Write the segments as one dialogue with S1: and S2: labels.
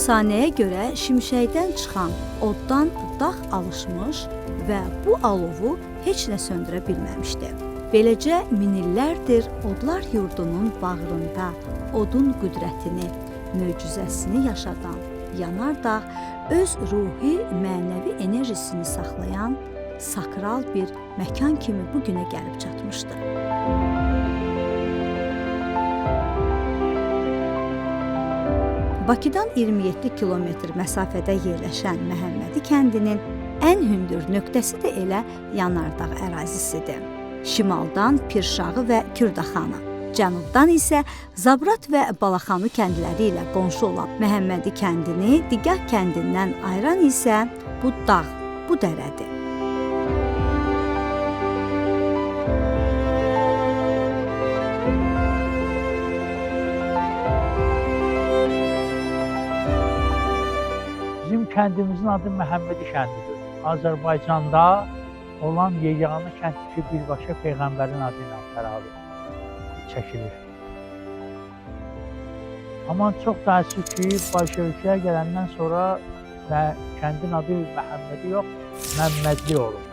S1: Əfsanəyə görə şimşəkdən çıxan oddan dağ alışmış və bu alovu heç nə söndürə bilməmişdi. Beləcə min illərdir odlar yurdunun bağrında odun qüdrətini, möcüzəsini yaşadan Yanardağ öz ruhi, mənəvi enerjisini saxlayan sakral bir məkan kimi bu günə gəlib çatmışdı. Bakıdan 27 kilometr məsafədə yerləşən Məhəmmədi kəndinin ən hündür nöqtəsi də elə Yanardağ ərazisidir. Şimaldan Pirşağı və Kürdaxanı, cənubdan isə Zabrat və Balaxanı kəndləri ilə qonşu olan Məhəmmədi kəndini Digah kəndindən ayıran isə bu dağ, bu dərədir.
S2: Bizim kəndimizin adı Məhəmmədi kəndidir. Azərbaycanda olan yeganə kənd ki, birbaşa Peyğəmbərin adı ilə təravih çəkilir. Amma çox təəssüf ki, Bolşeviklər gələndən sonra kəndin adı Məhəmmədi yox, Məmmədli olub.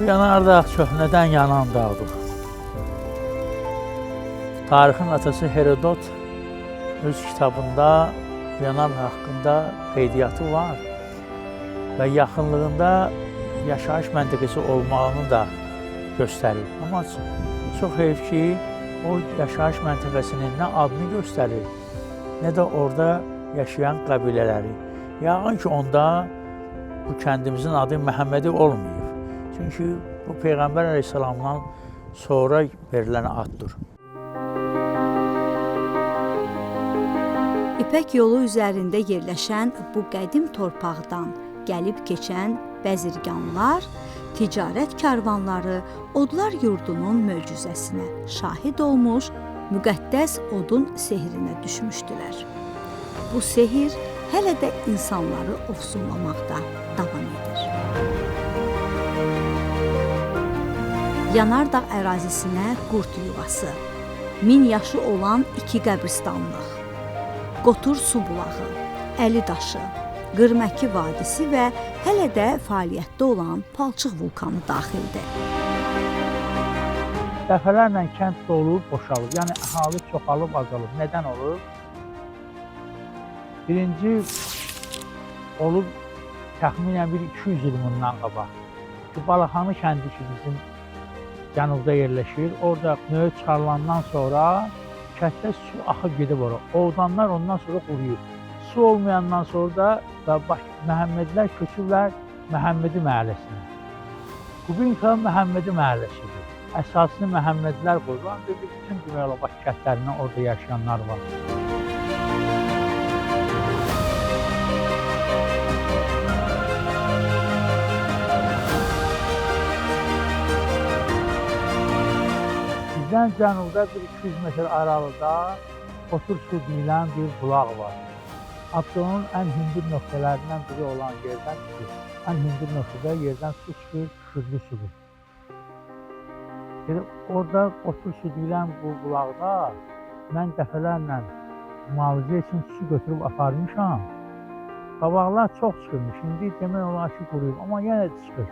S2: Yanardağ köhnədən yanan dağdır. Tarixin atası Herodot öz kitabında Yanardağ haqqında qeydiyyatı var və yaxınlığında yaşayış məntəqəsi olmağını da göstərir. Amma çox heyf ki, o yaşayış məntəqəsinin nə adını göstərir, nə də orada yaşayan qəbilələri. Yəqin ki, onda bu kəndimizin adı Məhəmmədi olmayıb. Çünki bu Peyğəmbər əleyhissalamdan sonra verilən addır.
S1: İpək yolu üzərində yerləşən bu qədim torpaqdan gəlib keçən bəzirganlar, ticarət karvanları odlar yurdunun möcüzəsinə şahid olmuş, müqəddəs odun sehrinə düşmüşdülər. Bu sehir hələ də insanları ofsunlamaqda davam edir. Yanardağ ərazisinə qurd yuvası, 1000 yaşı olan 2 qəbristanlıq, Qotur su bulağı, Əli daşı, Qırməki vadisi və hələ də fəaliyyətdə olan Palçıq vulkanı daxildir.
S2: Dəfələrlə kənd dolub, boşalıb, yəni əhali çoxalıb, azalıb. Nədən olur? Birinci olub təxminən 200 il bundan qabaq. Balaxanı kəndi ki, bizim cənubda yerləşir. Orada növ çıxarılandan sonra kənddə su axıb gedib ora. Oğdanlar ondan sonra quruyur. Su olmayandan sonra da Məhəmmədilər köçürlər Məhəmmədi məhəlləsinə. Qubinka Məhəmmədi məhəlləsidir. Əsasını Məhəmmədilər qoyulan və bütün demək olar kəndlərindən orada yaşayanlar var. Bizdən cənubda 1-200 metr aralıqda Qotur su deyilən bir bulaq var. Abdonun ən hündür nöqtələrindən biri olan yerdən çıxır. Ən hündür nöqtədə yerdən su çıxır, küfürlü sudur. Orada Qotur su deyilən bu bulaqda mən dəfələrlə müalicə üçün su götürüb aparmışam. Qabaqlar çox çıxırmış, indi demək olar ki, quruyub, amma yenə də çıxır.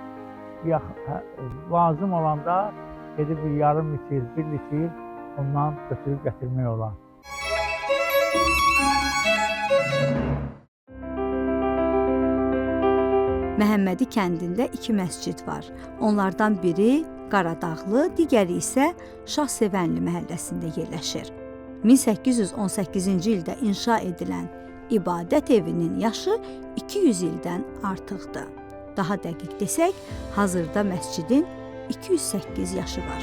S2: Lazım olanda gedib bir yarım litir, 1 litir ondan götürüb gətirmək olar.
S1: Məhəmmədi kəndində 2 məscid var. Onlardan biri Qaradağlı, digəri isə Şahsevənli məhəlləsində yerləşir. 1818-ci ildə inşa edilən İbadət evinin yaşı 200 ildən artıqdır. Daha dəqiq desək, hazırda məscidin 208 yaşı var.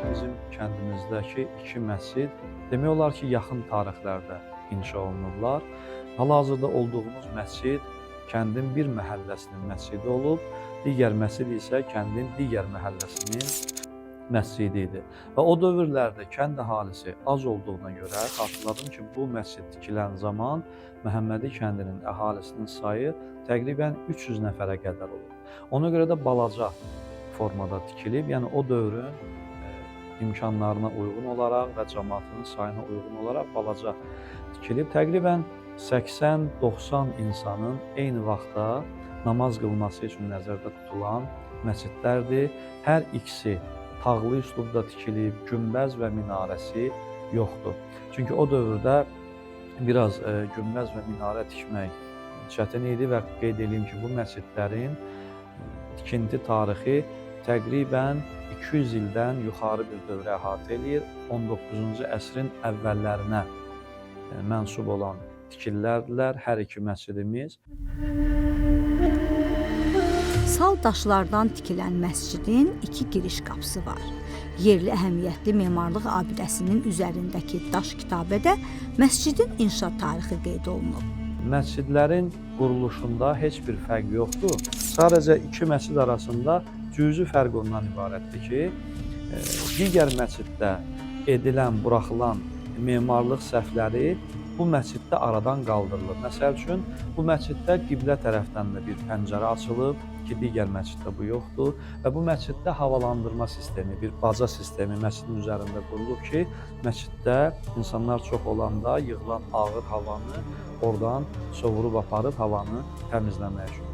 S3: Bizim kəndimizdəki iki məscid demək olar ki, yaxın tarixlərdə inşa olunublar. Hal-hazırda olduğumuz məscid kəndin bir məhəlləsinin məscidi olub, digər məscid isə kəndin digər məhəlləsinin məscidi idi. Və o dövrlərdə kənd əhalisi az olduğuna görə xatırladım ki, bu məscid tikilən zaman Məhəmmədi kəndinin əhalisinin sayı təqribən 300 nəfərə qədər olub. Ona görə də balaca formada tikilib, yəni o dövrün imkanlarına uyğun olaraq və cəmaatının sayına uyğun olaraq balaca tikilib. Təqribən 80-90 insanın eyni vaxtda namaz qılması üçün nəzərdə tutulan məscidlərdir. Hər ikisi tağlı üslubda tikilib, günbəz və minarəsi yoxdur. Çünki o dövrdə biraz günbəz və minarə tikmək çətin idi və qeyd edeyim ki, bu məscidlərin tikinti tarixi təqribən 200 ildən yuxarı bir dövrə əhatə eləyir. 19-cu əsrin əvvəllərinə mənsub olan tikililərdirlər hər iki məscidimiz.
S1: Sal daşlardan tikilən məscidin 2 giriş qapısı var. Yerli əhəmiyyətli memarlıq abidəsinin üzərindəki daş kitabədə məscidin inşa tarixi qeyd olunub.
S3: Məscidlərin quruluşunda heç bir fərq yoxdur. Sadəcə iki məscid arasında cüzi fərq ondan ibarətdir ki, digər məsciddə edilən, buraxılan memarlıq səhvləri bu məsciddə aradan qaldırılır. Məsəl üçün, bu məsciddə qiblə tərəfdən də bir pəncərə açılıb ki, digər məsciddə bu yoxdur və bu məsciddə havalandırma sistemi, bir baca sistemi məscidin üzərində qurulub ki, məsciddə insanlar çox olanda yığılan ağır havanı oradan sovurub aparıb havanı təmizləmək üçün.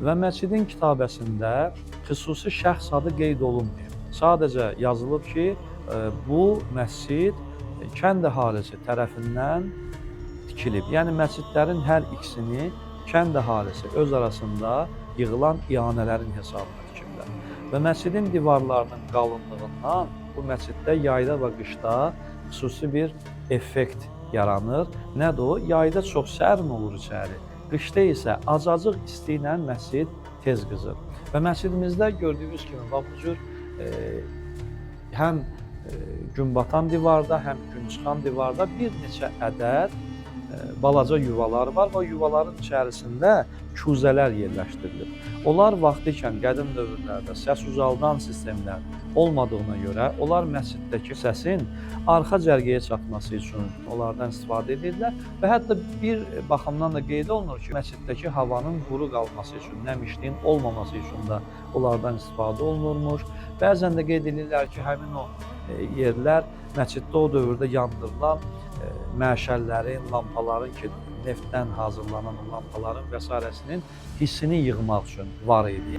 S3: Və məscidin kitabəsində xüsusi şəxs adı qeyd olunmuyor. Sadəcə yazılıb ki, bu məscid kənd əhalisi tərəfindən tikilib. Yəni məscidlərin hər ikisini kənd əhalisi öz arasında yığılan ianələrin hesabına tikiblər. Və məscidin divarlarının qalınlığından bu məsciddə yayda və qışda xüsusi bir effekt yaranır. Nədir o? Yayda çox sərin olur içəri. Qışda isə azacıq isti ilə məscid tez qızır. Və məscidimizdə gördüyünüz kimi bu cür həm gün batan divarda, həm gün çıxan divarda bir neçə ədəd balaca yuvalar var və yuvaların içərisində kuzələr yerləşdirilir. Onlar vaxtı ikən qədim dövrlərdə səs ucaldan sistemlər olmadığına görə onlar məsciddəki səsin arxa cərgəyə çatması üçün onlardan istifadə edirlər və hətta bir baxımdan da qeyd olunur ki, məsciddəki havanın quru qalması üçün, nəmişliyin olmaması üçün də onlardan istifadə olunurmuş. Bəzən də qeyd edirlər ki, həmin o yerlər məsciddə o dövrdə yandırılan məşəllərin, lampaların ki, neftdən hazırlanan lampaların və s. hissini yığmaq üçün var idi.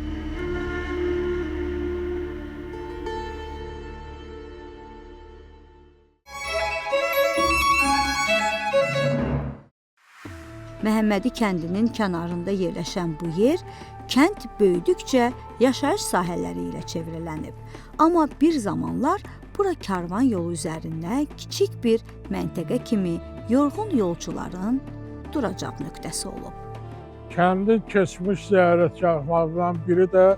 S1: Məhəmmədi kəndinin kənarında yerləşən bu yer kənd böyüdükcə yaşayış sahələri ilə çevrələnib. Amma bir zamanlar bura karvan yolu üzərində kiçik bir məntəqə kimi yorğun yolcuların duracaq nöqtəsi olub.
S4: Kəndin keçmiş ziyarətgahlarından biri də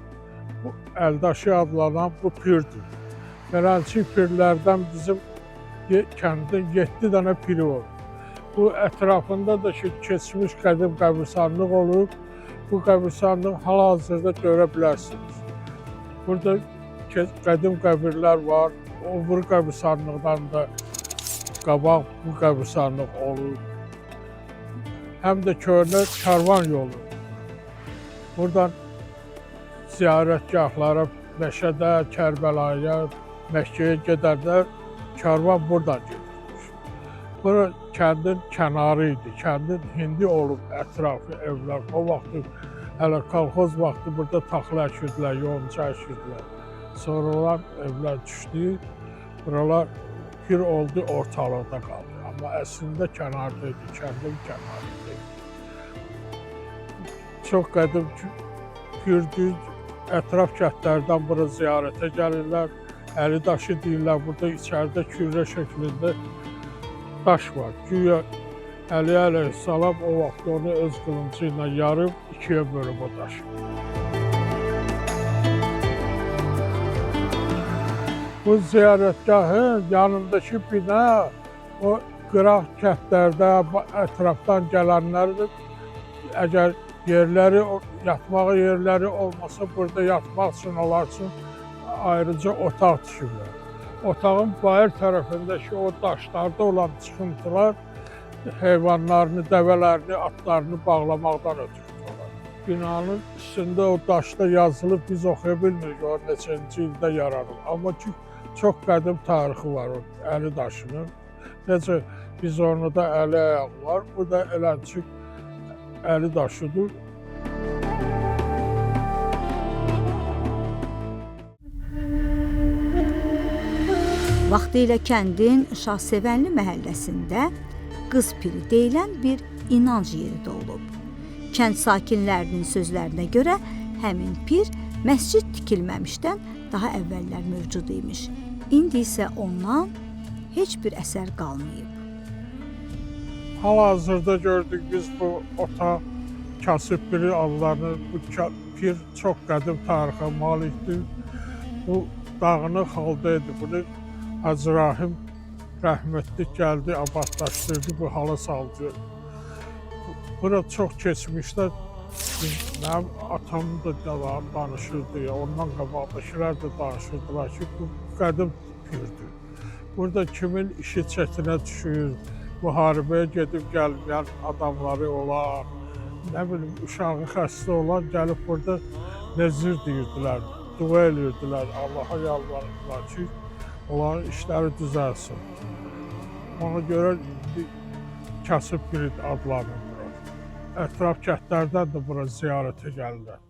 S4: bu Əldaşı adlanan bu pirdir. Beləliklə pirlərdən bizim kəndin 7 dənə piri olur. Bu ətrafında da ki, keçmiş qədim qəbirstanlıq olub. Bu qəbirstanlığı hal-hazırda görə bilərsiniz. Burada qədim qəbirlər var. O bu qəbirstanlıqdan da qabaq bu qəbirstanlıq olur. Həm də köhnə karvan yolu. Buradan ziyarətgahlara, Məşədə, Kərbəlaya, Məkkəyə gedənlər karvan buradan gedirmiş. Bura kəndin kənarı idi. Kəndin hindi olub ətrafı evlər. O vaxtı hələ kolxoz vaxtı burada taxıl əkirdilər, yonca əkirdilər. Sonralar evlər düşdü. Buralar pir oldu, ortalıqda qaldı. Amma əslində kənarda idi, kəndin kənarında idi. Çox qədim pirdir. Ətraf kəndlərdən bura ziyarətə gəlirlər. Əli daşı deyirlər, burada içəridə kürə şəklində daş var. Güya Əli əleyhissalam o vaxt onu öz qılıncı ilə yarıb ikiyə bölüb o daşı. Bu ziyarətgahın yanındakı bina o qıraq kəndlərdə ətrafdan gələnlərdir. Əgər yerləri, yatmağı yerləri olmasa burada yatmaq üçün onlar üçün ayrıca otaq tikiblər. Otağın bayır tərəfindəki o daşlarda olan çıxıntılar heyvanlarını, dəvələrini, atlarını bağlamaqdan ötürü. Binanın üstündə o daşda yazılıb, biz oxuya bilmirik o neçənci ildə yaranıb. Amma ki, çox qədim tarixi var o Əli daşının. Necə biz onu da Əli ayağı var, bu da eləncik Əli daşıdır.
S1: Vaxtilə kəndin Şahsevənli məhəlləsində Qız Piri deyilən bir inanc yeri də olub. Kənd sakinlərinin sözlərinə görə həmin pir məscid tikilməmişdən daha əvvəllər mövcud imiş. İndi isə ondan heç bir əsər qalmayıb.
S4: Hal-hazırda gördük biz bu otaq Kasıb Piri adlarını, bu pir çox qədim tarixə malikdir. Bu dağınıq halda idi. Bunu Hacı Rahim rəhmətli gəldi, abadlaşdırdı, bu hala saldı. Bura çox keçmişdə mənim atam da danışırdı ya, ondan qabaqdakılar da danışırdılar ki, bu qədim pirdir. Burada kimin işi çətinə düşür, müharibəyə gedib gəlməyən adamları olar, nə bilim, uşağı xəstə olan gəlib burada nezir deyirdilər, dua edirdilər, Allaha yalvarırdılar ki, onların işləri düzəlsin. Ona görə Kasıb Piri adlanır bura. Ətraf kəndlərdən də bura ziyarətə gəlirlər.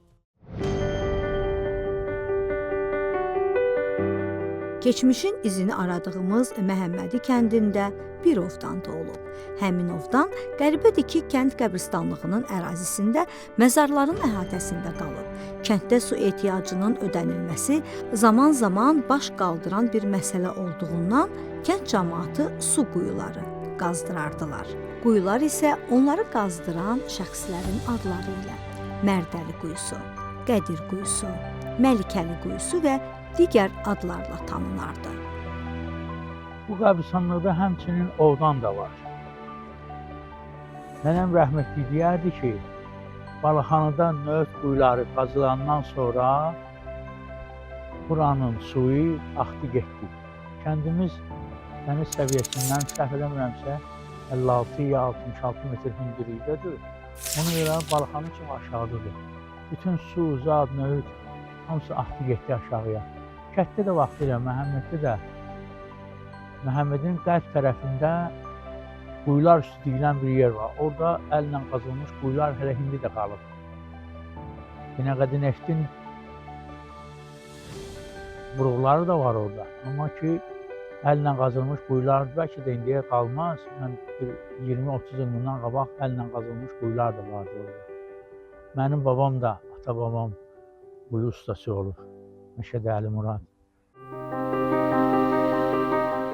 S1: Keçmişin izini aradığımız Məhəmmədi kəndində bir ovdan da olub. Həmin ovdan qəribədir ki, kənd qəbristanlığının ərazisində məzarların əhatəsində qalıb. Kənddə su ehtiyacının ödənilməsi zaman-zaman baş qaldıran bir məsələ olduğundan kənd cəmaatı su quyuları qazdırardılar. Quyular isə onları qazdıran şəxslərin adları ilə Mərdəli quyusu, Qədir quyusu, Məlikəli quyusu və digər adlarla tanınardı.
S2: Bu qəbristanlıqda həmçinin ovdan da var. Nənəm rəhmətli deyərdi ki, Balıxanıda növt quyuları qazılandan sonra buranın suyu axdı getdi. Kəndimiz dəniz səviyyəsindən səhv eləmirəmsə 56 ya 66 metr hündürlükdədir. Ona görə Balıxanı çox aşağıdadır. Bütün su, zad, növt hamısı axdı getdi aşağıya. Kənddə də vaxtilə Məhəmməddə də Məhəmmədin qərb tərəfində quyular üstü deyilən bir yer var. Orada əllə qazılmış quyular hələ indi də qalıb. Binəqədi neftin buruqları da var orada. Amma ki, əllə qazılmış quyular bəlkə də indiyə qalmaz. Mən 20-30 il bundan qabaq əllə qazılmış quyular da vardı orada. Mənim babam da, ata-babam quyu ustası olub. Məşədi Əli Murad.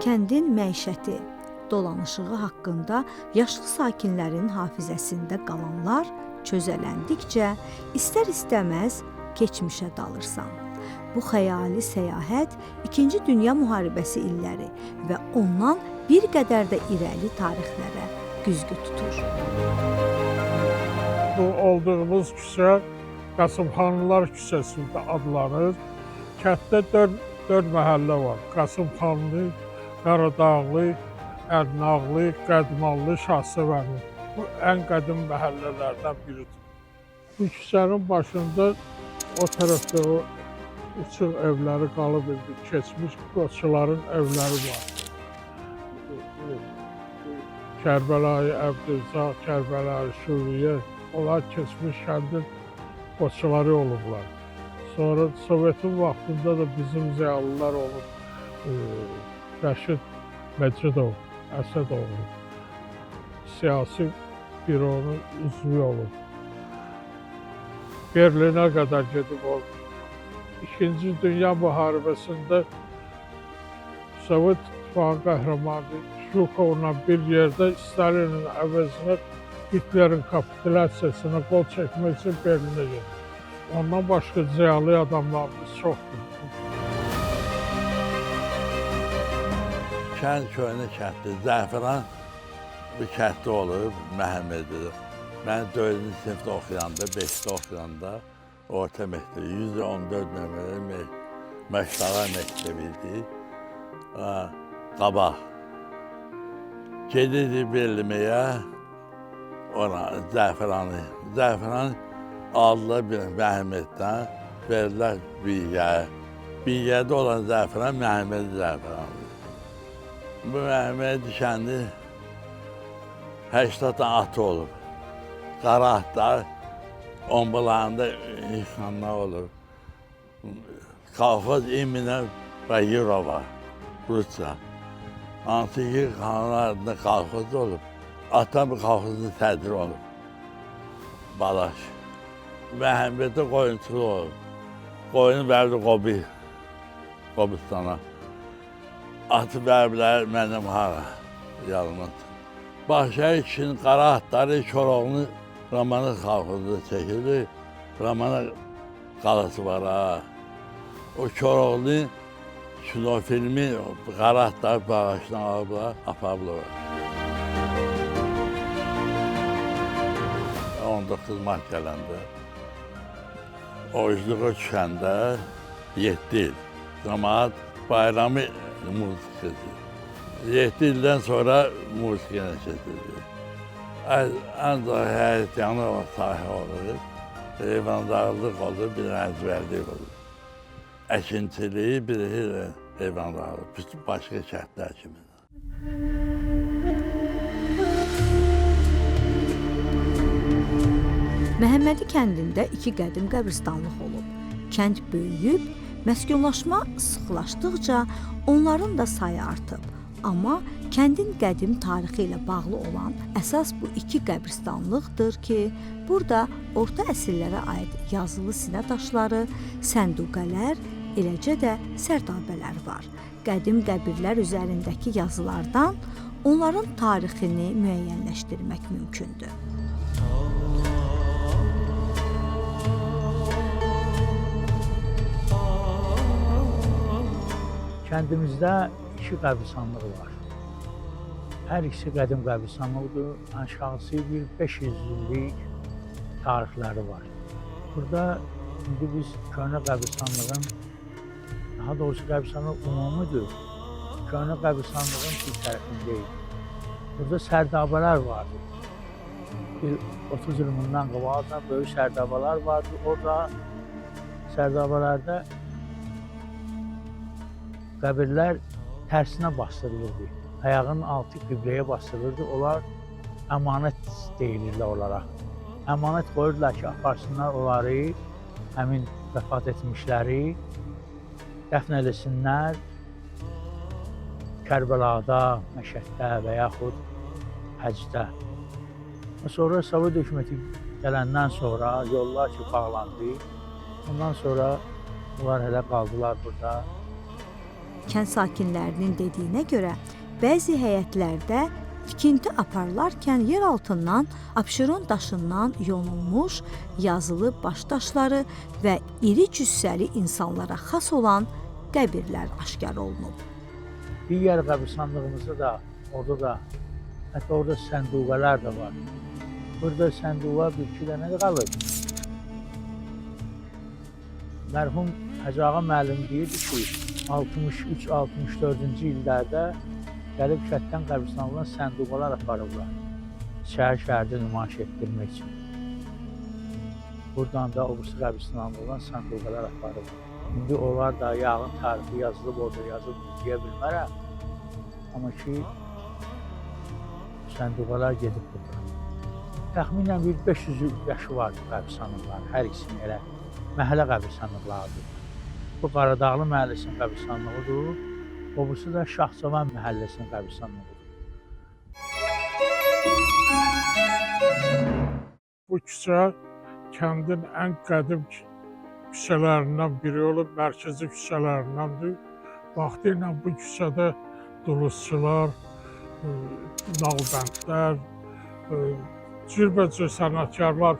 S1: Kəndin məişəti, dolanışığı haqqında yaşlı sakinlərin hafizəsində qalanlar çözələndikcə istər-istəməz keçmişə dalırsan. Bu xəyali səyahət 2-ci Dünya müharibəsi illəri və ondan bir qədər də irəli tarixlərə güzgü tutur.
S4: Bu olduğumuz küçə Qasımxanlılar küçəsində adlanır. Kənddə 4 məhəllə var. Qasımxanlı, Qaradağlı, Ədnağlı, Qədmallı, Şahsevənli. Bu ən qədim məhəllələrdən biridir. Bu küçənin başında o tərəfdə o uçuq evləri qalıb indi, keçmiş qoçuların evləri var. Kərbəlayı Əbdülzaq, Kərbəlayı Suriyə, onlar keçmiş kəndin qoçuları olublar. Sonra Sovetin vaxtında da bizim ziyalılar olub, Rəşid Məcidov, Əsədoğlu, siyasi büronun üzvü olub. Berlinə qədər gedib oldu. İkinci Dünya müharibəsində Sovet İttifaqı qəhrəmanı Şukovla bir yerdə Stalinin əvəzinə Hitlerin kapitulyasiyasına qol çəkmək üçün Berlinə gedir. Ondan başqa ziyalı adamlarımız çoxdur.
S5: Kənd köhnə kənddir. Zəfəran bir kənddə olub, Məhəmmədidir. Mən 4-cü sinifdə oxuyanda, 5-də oxuyanda orta məktəbi, 114 nömrəli Məşdağa məktəbi idi. Qabaq. Gedirdi Berliməyə, ona Zəfəranı. Zəfəran aldılar bir Məhəmməddən, verdilər Bilgəyə. Bilgədə olan Zəfəran Məhəmməd Zəfərandır. Bu Məhəmməd kəndi 80 atı olub. Qara atlar, ombalarında insanlar olur. Kalfaz İminə və Yurova, Rusya. Hansı ki, xanlarında kalfaz olub. Atam kalfazın sədri olub. Balaş. Məhəmmədə qoyunçulu olub. Qoyunu verdi Qobistana. Atı veriblər mənim hara, yalımız. Başşəhər kişinin qara atları Koroğlu Romanı kalfazında çəkildi. Romanı qalası var ha. O Koroğlu kino filmi qara atları bağışdan alıblar, aparıblar. 19 mart gələndə, orucluğa düşəndə 7 il. Cəmaət bayramı musiqisi. 7 ildən sonra musiqiyə keçirdi. Ancaq həyətyanı sahə olur, heyvandarlıq olur, bir əzvərlik olur. Əkinçiliyi, bir heyvandarlıq, bütün başqa kəndlər kimi.
S1: Məhəmmədi kəndində 2 qədim qəbristanlıq olub. Kənd böyüyüb, məskunlaşma sıxlaşdıqca onların da sayı artıb. Amma kəndin qədim tarixi ilə bağlı olan əsas bu 2 qəbristanlıqdır ki, burada orta əsrlərə aid yazılı sinə daşları, sənduqələr, eləcə də sərdabələr var. Qədim qəbirlər üzərindəki yazılardan onların tarixini müəyyənləşdirmək mümkündür.
S2: Kəndimizdə 2 qəbristanlıq var. Hər ikisi qədim qəbristanlıqdır. Aşağısı bir 500 illik tarixləri var. Burada indi biz köhnə qəbristanlığın, daha doğrusu qəbristanlıq umumidir. Köhnə qəbristanlığın bir tərəfindəyik. Burada sərdabələr vardı. Bir 30 il bundan qabaqdan böyük sərdabələr vardı. Orada sərdabələrdə qəbirlər tərsinə bastırılırdı. Ayağının altı qibləyə bastırılırdı. Onlar əmanət deyilirlər onlara. Əmanət qoyurdular ki, aparsınlar onları, həmin vəfat etmişləri dəfn eləsinlər Kərbəlada, Məşəddə və yaxud Həcdə. Sonra Sovet hökuməti gələndən sonra yollar ki, bağlandı. Ondan sonra onlar hələ qaldılar burada.
S1: Kənd sakinlərinin dediyinə görə, bəzi həyətlərdə tikinti aparılarkən yer altından Abşeron daşından yonulmuş yazılı baş daşları və iri cüssəli insanlara xas olan qəbirlər aşkar olunub.
S2: Digər qəbristanlığımızda da, orada da, hətta orada sənduqələr də var. Burada sənduqa 1-2 dənə qalır. Mərhum Hacı Ağa müəllim deyirdi ki, 63-64-cü illərdə gəlib kənddən qəbristanlığına sənduqalar aparıblar. Şəhər-şəhərdə nümayiş etdirmək üçün. Buradan da o birisi qəbristanlığına sənduqalar aparıblar. İndi onlar da yağın tarixi yazılıb, orada yazılıb deyə bilmərəm. Amma ki, sənduqalar gedib burada. Təxminən bir 500 yaşı var qəbristanlıqların, hər ikisinin elə məhəllə qəbristanlıqlarıdır. Bu Qaradağlı məhəlləsinin qəbristanlığıdır, o birisi də Şahçavan məhəlləsinin qəbristanlığıdır.
S4: Bu küçə kəndin ən qədim küçələrindən biri olub, mərkəzi küçələrindəndir. Vaxtilə bu küçədə duluzçular, nalbəndlər, cürbəcür sənətkarlar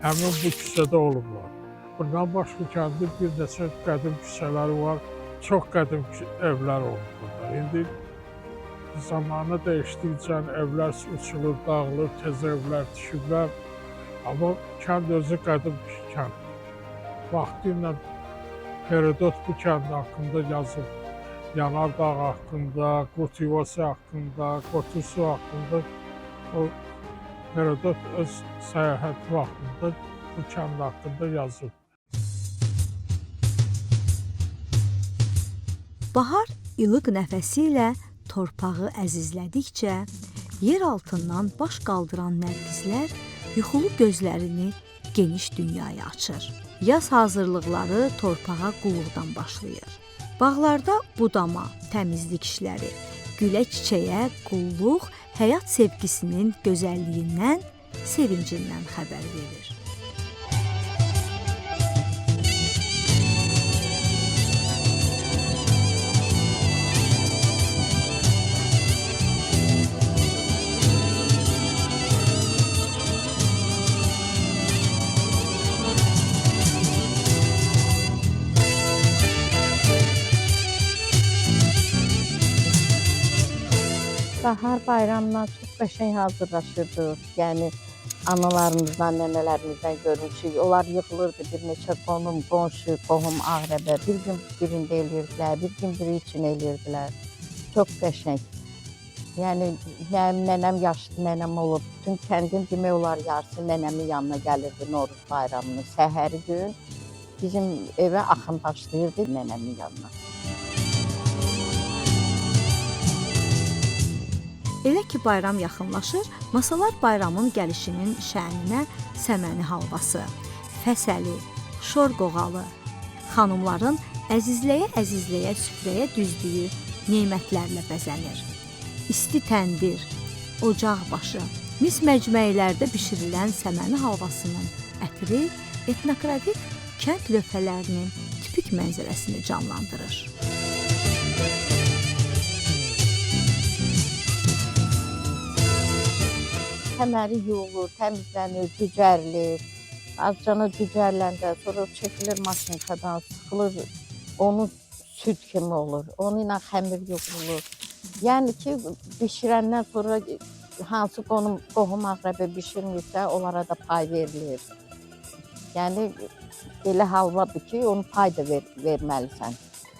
S4: həmin bu küçədə olublar. Bundan başqa kəndin bir neçə qədim küçələri var, çox qədim evlər olub burada. İndi zamanı dəyişdikcə evlər uçulur, dağılır, tez evlər tikiblər. Amma kənd özü qədim kənd. Vaxtilə Herodot bu kənd haqqında yazıb. Yanardağ haqqında, Qurt yuvası haqqında, Qotursu haqqında o Herodot öz səyahət vaxtında bu kənd haqqında yazıb.
S1: Bahar ilıq nəfəsi ilə torpağı əzizlədikcə, yer altından baş qaldıran nərgizlər yuxulu gözlərini geniş dünyaya açır. Yaz hazırlıqları torpağa qulluqdan başlayır. Bağlarda budama, təmizlik işləri, gülə çiçəyə qulluq həyat sevgisinin gözəlliyindən, sevincindən xəbər verir.
S6: Bahar bayramına çox qəşəng hazırlaşırdıq. Yəni analarımızdan, nənələrimizdən görmüşük. Onlar yığılırdı bir neçə qonum, qonşu, qohum, ağrəbə. Bir gün birində eləyirdilər, bir gün biri üçün eləyirdilər. Çox qəşəng. Yəni mənim nənəm yaşlı nənəm olub. Bütün kəndin demək olar yarısı nənəmin yanına gəlirdi Novruz bayramını. Səhəri gün bizim evə axın başlayırdı nənəmin yanına.
S1: Elə ki bayram yaxınlaşır, masalar bayramın gəlişinin şəninə səməni halvası, fəsəli, şor qoğalı, xanımların əzizləyə-əzizləyə süfrəyə düzdüyü nemətlərlə bəzənir. İsti təndir, ocaq başı, mis məcməylərdə bişirilən səməni halvasının ətri etnografik kənd lövhələrinin tipik mənzərəsini canlandırır.
S6: Kəməri yuyulur, təmizlənir, cücərlir. Azcana cücərləndə sonra çəkilir maşınkadan, sıxılır, onun süd kimi olur. Onunla xəmir yoğrulur. Yəni ki, bişirəndən sonra hansı qohum ağrəbə bişirmirsə, onlara da pay verilir. Yəni, elə halvadır ki, onu pay da verməlisən.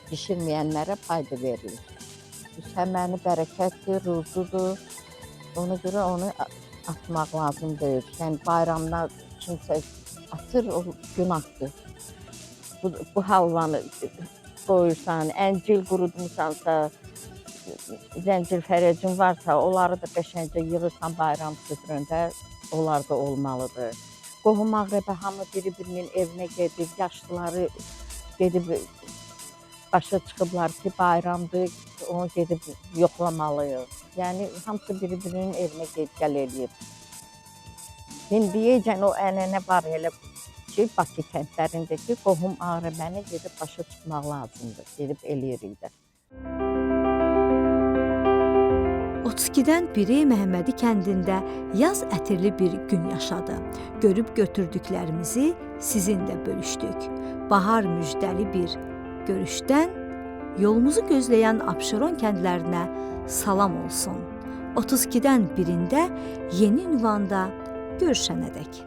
S6: Bişirməyənlərə pay da verilir. Səməni bərəkətdir, ruzudur. Ona görə onu atmaq lazımdır. Yəni bayramda kimsə atır, o günahdır. Bu halvanı qoyursan, əncil qurutmusansa, zəncil fərəcin varsa, onları da qəşəngcə yığırsan bayram süfrəndə, onlar da olmalıdır. Qohum ağrəbə hamı biri-birinin evinə gedib, yaşlıları gedib başa çıxıblar ki, bayramdır, onu gedib yoxlamalıyıq. Yəni, hamısı biri-birinin evinə gedib-gəl eləyir. İndiyəcən o ənənə var elə ki, Bakı kəndlərindəki qohum ağrəbəni gedib başa çıxmaq lazımdır, gedib eləyirik də.
S1: 32-dən biri Məhəmmədi kəndində yaz ətirli bir gün yaşadı. Görüb götürdüklərimizi sizinlə bölüşdük. Bahar müjdəli bir görüşdən yolumuzu gözləyən Abşeron kəndlərinə salam olsun. 32-dən birində yeni ünvanda görüşənədək.